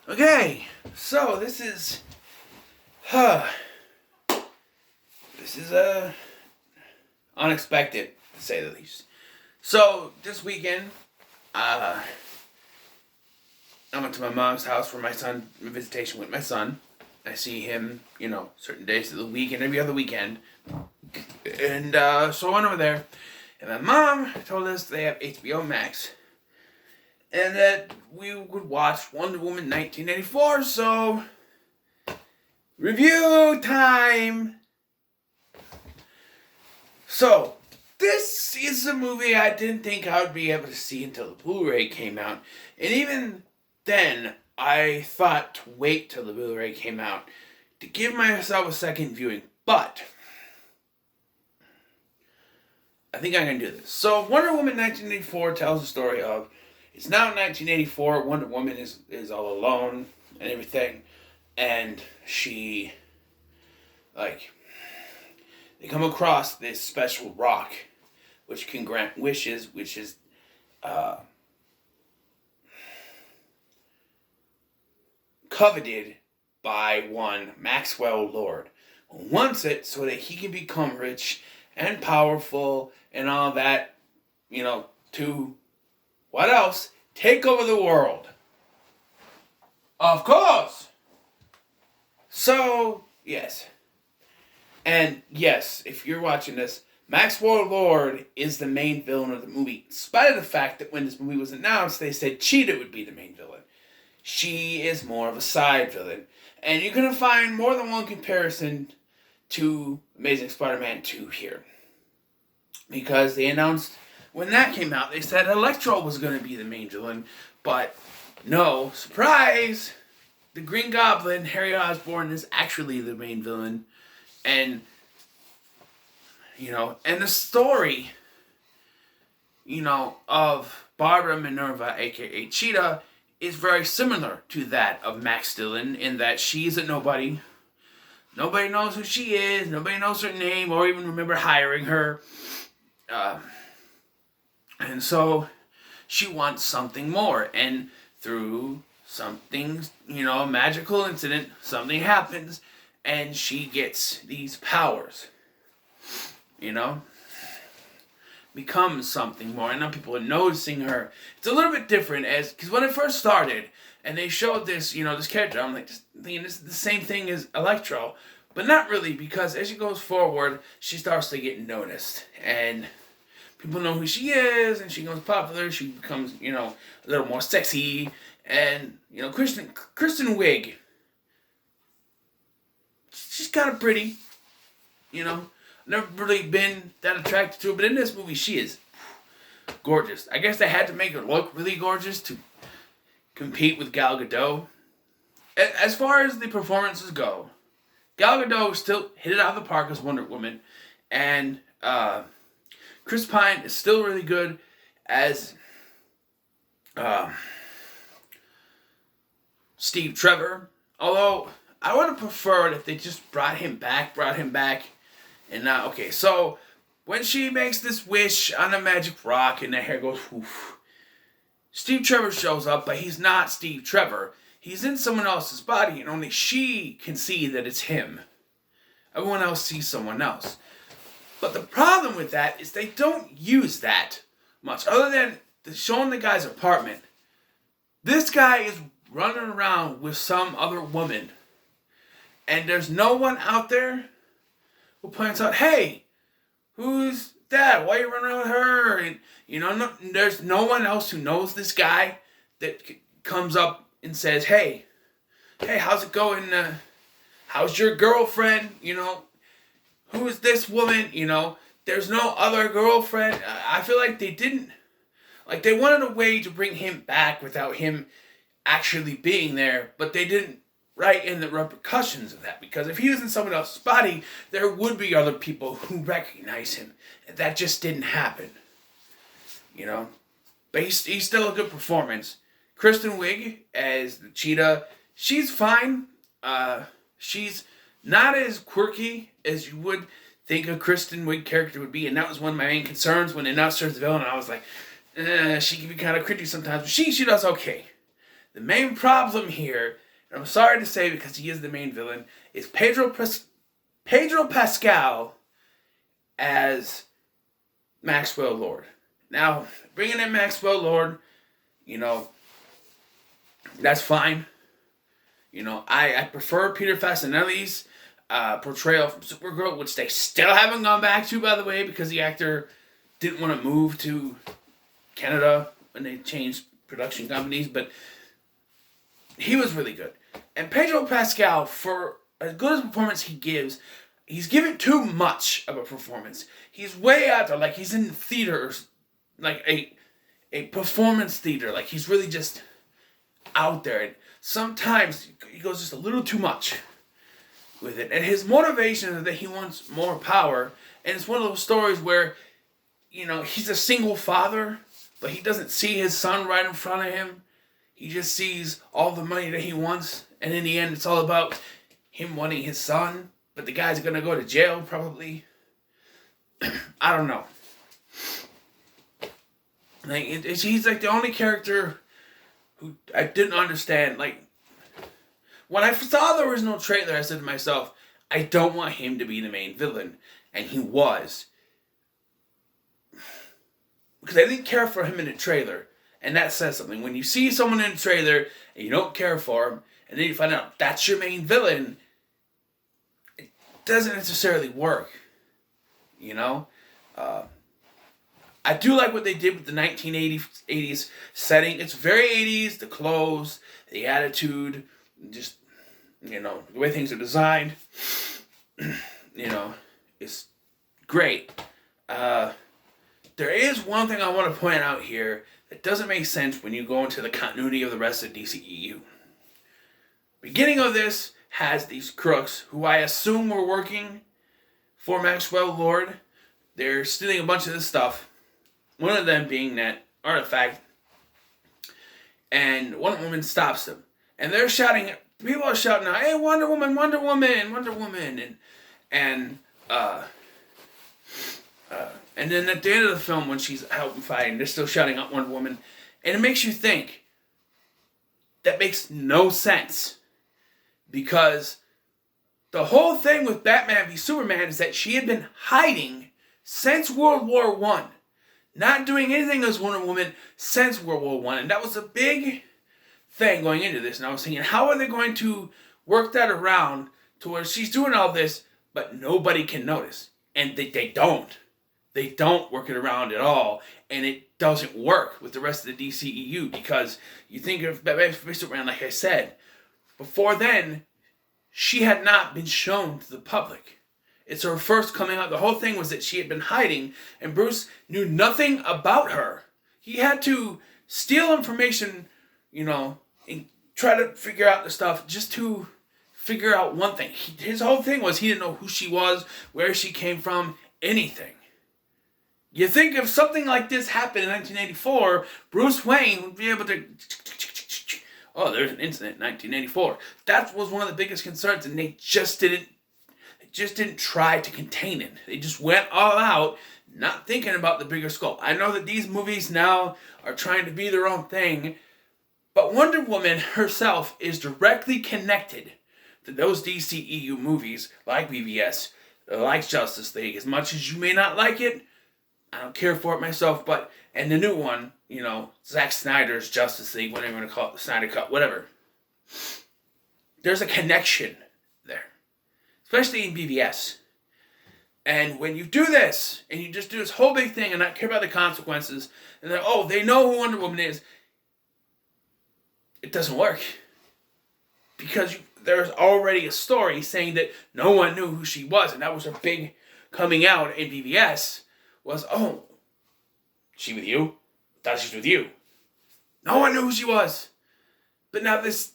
Okay, so this is unexpected to say the least. So this weekend, I went to my mom's house for my son, a visitation with my son. I see him, certain days of the week and every other weekend. And so I went over there, and my mom told us they have HBO Max, and that we would watch Wonder Woman 1984. So review time. So this is a movie I didn't think I would be able to see until the Blu-ray came out, and even then I thought to wait till the Blu-ray came out to give myself a second viewing, but I think I'm going to do this. So Wonder Woman 1984 tells the story of, it's now 1984, Wonder Woman is all alone and everything, and she, they come across this special rock which can grant wishes, which is coveted by one Maxwell Lord, who wants it so that he can become rich and powerful and all that, to, what else? Take over the world. Of course. So, yes. And yes, if you're watching this, Maxwell Lord is the main villain of the movie, in spite of the fact that when this movie was announced, they said Cheetah would be the main villain. She is more of a side villain. And you're going to find more than one comparison to Amazing Spider-Man 2 here. Because they announced, when that came out, they said Electro was going to be the main villain. But no, surprise! The Green Goblin, Harry Osborn, is actually the main villain. And, and the story, of Barbara Minerva, aka Cheetah, is very similar to that of Max Dillon, in that she is a nobody. Nobody knows who she is, nobody knows her name, or even remember hiring her. And so she wants something more, and through something, a magical incident, something happens, and she gets these powers, becomes something more, and now people are noticing her. It's a little bit different, because when it first started, and they showed this, this character, I'm like, just thinking this is the same thing as Electro, but not really, because as she goes forward, she starts to get noticed, and people know who she is, and she becomes popular. She becomes, a little more sexy, and Kristen Wiig, she's kind of pretty, Never really been that attracted to her, but in this movie, she is gorgeous. I guess they had to make her look really gorgeous to compete with Gal Gadot. As far as the performances go, Gal Gadot still hit it out of the park as Wonder Woman, and Chris Pine is still really good as Steve Trevor. Although I would have preferred if they just brought him back, and not okay. So when she makes this wish on a magic rock and the hair goes whoof, Steve Trevor shows up, but he's not Steve Trevor. He's in someone else's body, and only she can see that it's him. Everyone else sees someone else. But the problem with that is they don't use that much. Other than showing the guy's apartment, this guy is running around with some other woman. And there's no one out there who points out, hey, who's that? Why are you running around with her? And, there's no one else who knows this guy that comes up and says, hey, how's it going? How's your girlfriend? Who is this woman? There's no other girlfriend. I feel like they didn't, they wanted a way to bring him back without him actually being there, but they didn't write in the repercussions of that, because if he was in someone else's body, there would be other people who recognize him, and that just didn't happen, But he's still a good performance. Kristen Wiig as the Cheetah, she's fine. She's not as quirky as you would think a Kristen Wiig character would be, and that was one of my main concerns when they announced her as the villain. I was like, she can be kind of cringy sometimes, but she does okay. The main problem here, and I'm sorry to say because he is the main villain, is Pedro Pascal as Maxwell Lord. Now, bringing in Maxwell Lord, that's fine. I prefer Peter Facinelli's portrayal from Supergirl, which they still haven't gone back to, by the way, because the actor didn't want to move to Canada when they changed production companies, but he was really good. And Pedro Pascal, for as good a performance he gives, he's given too much of a performance. He's way out there, like he's in theaters, like a performance theater, like he's really just out there. And sometimes he goes just a little too much with it. And his motivation is that he wants more power. And it's one of those stories where, he's a single father, but he doesn't see his son right in front of him. He just sees all the money that he wants. And in the end, it's all about him wanting his son. But the guy's going to go to jail, probably. I don't know. Like, he's like the only character who I didn't understand. Like, when I saw the original trailer, I said to myself, I don't want him to be the main villain. And he was. Because I didn't care for him in the trailer. And that says something. When you see someone in the trailer and you don't care for him, and then you find out that's your main villain, it doesn't necessarily work. I do like what they did with the 1980s setting. It's very 80s, the clothes, the attitude, just, the way things are designed. It's great. There is one thing I want to point out here that doesn't make sense when you go into the continuity of the rest of DCEU. Beginning of this has these crooks who I assume were working for Maxwell Lord. They're stealing a bunch of this stuff. One of them being that artifact. And Wonder Woman stops them. And they're shouting, people are shouting out, hey, Wonder Woman, Wonder Woman, Wonder Woman. And then at the end of the film, when she's helping fighting, they're still shouting out Wonder Woman. And it makes you think, that makes no sense. Because the whole thing with Batman v Superman is that she had been hiding since World War I. Not doing anything as Wonder Woman since World War I. And that was a big thing going into this. And I was thinking, how are they going to work that around to where she's doing all this, but nobody can notice? And they don't. They don't work it around at all. And it doesn't work with the rest of the DCEU. Because you think of Batman v Superman, like I said, before then, she had not been shown to the public. It's her first coming out. The whole thing was that she had been hiding, and Bruce knew nothing about her. He had to steal information, and try to figure out the stuff just to figure out one thing. His whole thing was he didn't know who she was, where she came from, anything. You think if something like this happened in 1984, Bruce Wayne would be able to... Oh, there's an incident in 1984. That was one of the biggest concerns, and they just didn't try to contain it. They just went all out, not thinking about the bigger scope. I know that these movies now are trying to be their own thing, but Wonder Woman herself is directly connected to those DCEU movies like BVS, like Justice League. As much as you may not like it, I don't care for it myself, but, and the new one, Zack Snyder's Justice League, whatever you want to call it, the Snyder Cut, whatever. There's a connection there. Especially in BVS. And when you do this, and you just do this whole big thing and not care about the consequences, and then, they know who Wonder Woman is, it doesn't work. Because there's already a story saying that no one knew who she was, and that was her big coming out in BVS, was, she with you? Thought she was with you. No one knew who she was. But now this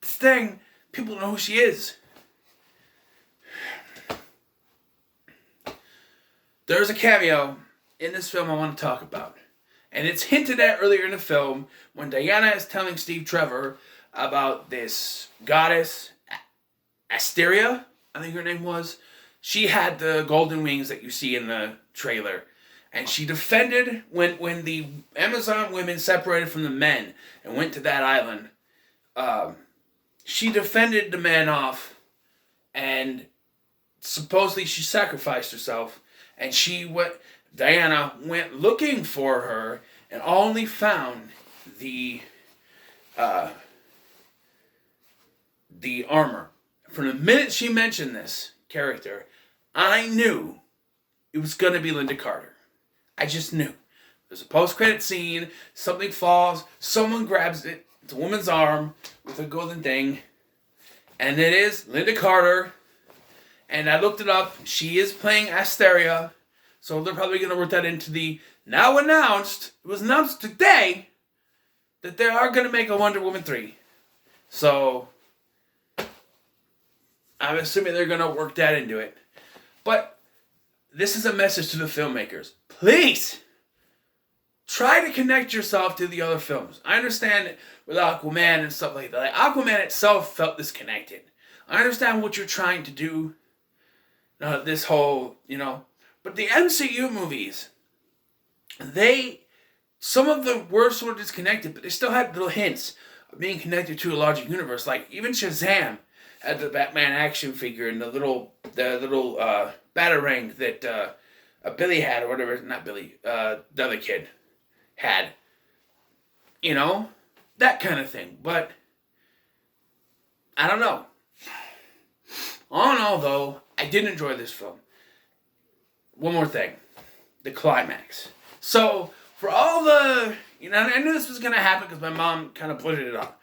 thing, people know who she is. There's a cameo in this film I want to talk about. And it's hinted at earlier in the film when Diana is telling Steve Trevor about this goddess, Asteria, I think her name was. She had the golden wings that you see in the trailer. And she defended when the Amazon women separated from the men and went to that island. she defended the man off, and supposedly she sacrificed herself, and Diana went looking for her and only found the armor. From the minute she mentioned this character, I knew it was going to be Linda Carter. I just knew. There's a post-credit scene, something falls, someone grabs it, it's a woman's arm with a golden thing, and it is Linda Carter. And I looked it up. She is playing Asteria, so they're probably going to work that into the now announced. It was announced today that they are going to make a Wonder Woman 3. So I'm assuming they're going to work that into it. But this is a message to the filmmakers. Please try to connect yourself to the other films. I understand with Aquaman and stuff like that. Like, Aquaman itself felt disconnected. I understand what you're trying to do. This whole, But the MCU movies, some of them were sort of disconnected, but they still had little hints of being connected to a larger universe. Like, even Shazam had the Batman action figure and the little batarang that Billy had, or whatever, not Billy, the other kid had. That kind of thing. But, I don't know. All in all, though, I did enjoy this film. One more thing. The climax. So, for all the... I knew this was going to happen because my mom kind of put it up.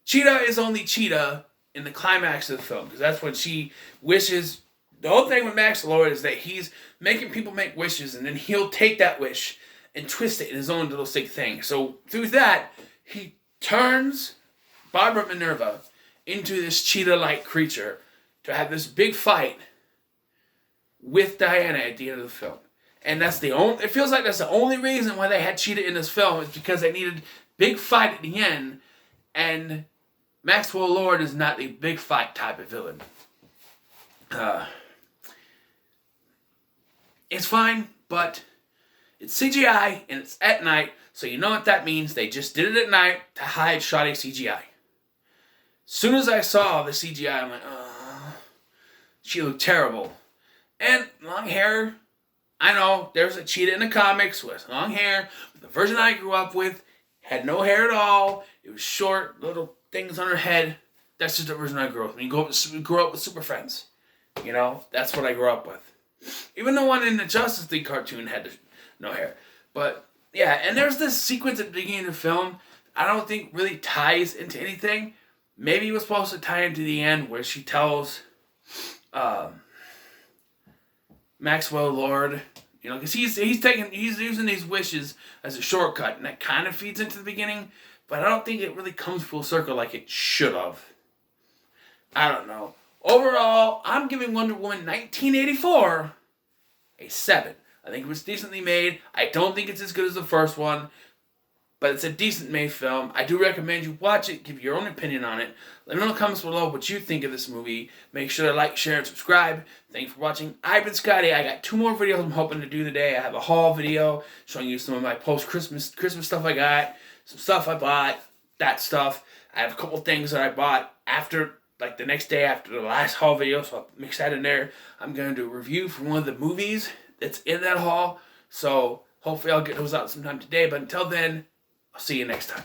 Cheetah is only Cheetah in the climax of the film, because that's when she wishes... The whole thing with Max Lord is that he's making people make wishes, and then he'll take that wish and twist it in his own little sick thing. So, through that, he turns Barbara Minerva into this cheetah-like creature to have this big fight with Diana at the end of the film. And it feels like that's the only reason why they had Cheetah in this film, is because they needed big fight at the end, and Maxwell Lord is not the big fight type of villain. It's fine, but it's CGI, and it's at night, so you know what that means. They just did it at night to hide shoddy CGI. As soon as I saw the CGI, I'm like, she looked terrible. And long hair, I know, there's a cheetah in the comics with long hair, but the version I grew up with had no hair at all. It was short, little things on her head. That's just the version I grew up with. When you grow up with Super Friends, that's what I grew up with. Even the one in the Justice League cartoon had no hair. But, yeah, and there's this sequence at the beginning of the film I don't think really ties into anything. Maybe it was supposed to tie into the end where she tells Maxwell Lord, because he's using these wishes as a shortcut, and that kind of feeds into the beginning, but I don't think it really comes full circle like it should have. I don't know. Overall, I'm giving Wonder Woman 1984 a 7. I think it was decently made. I don't think it's as good as the first one, but it's a decent made film. I do recommend you watch it, give your own opinion on it. Let me know in the comments below what you think of this movie. Make sure to like, share, and subscribe. Thank you for watching. I've been Scotty. I got 2 more videos I'm hoping to do today. I have a haul video showing you some of my post-Christmas stuff I got, some stuff I bought, that stuff. I have a couple things that I bought after, like the next day after the last haul video, so I'll mix that in there. I'm going to do a review for one of the movies that's in that haul, so hopefully I'll get those out sometime today, but until then, I'll see you next time.